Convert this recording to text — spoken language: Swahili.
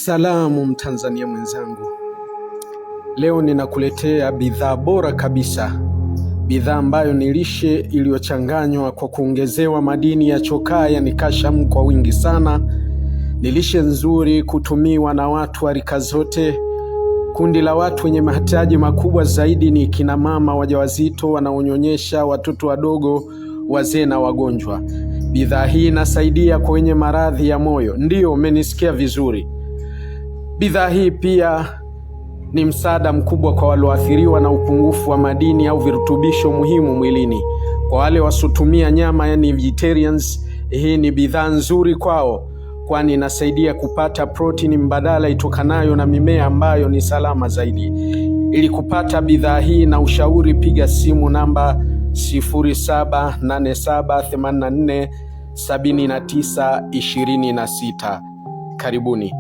Salamu Mtanzania mwenzangu. Leo ninakuletea bidhaa bora kabisa. Bidhaa ambayo ni lishe iliyochanganywa kwa kuongezewa madini ya chokaa, yani calcium kwa wingi sana. Ni lishe nzuri kutumiwa na watu wa rika zote. Kundi la watu wenye mahitaji makubwa zaidi ni kina mama wajawazito, wanaonyonyesha, watoto wadogo, wazee na wagonjwa. Bidhaa hii inasaidia kwenye maradhi ya moyo. Ndiyo, umenisikia vizuri. Bidhaa hii pia ni msaada mkubwa kwa walioathiriwa na upungufu wa madini au virutubisho muhimu mwilini. Kwa wale wasiotumia nyama, yani vegetarians, hii ni bidhaa nzuri kwao, kwani inasaidia kupata protini mbadala itokanayo na mimea ambayo ni salama zaidi. Ili kupata bidhaa hii na ushauri, piga simu namba 0787847926. Karibuni.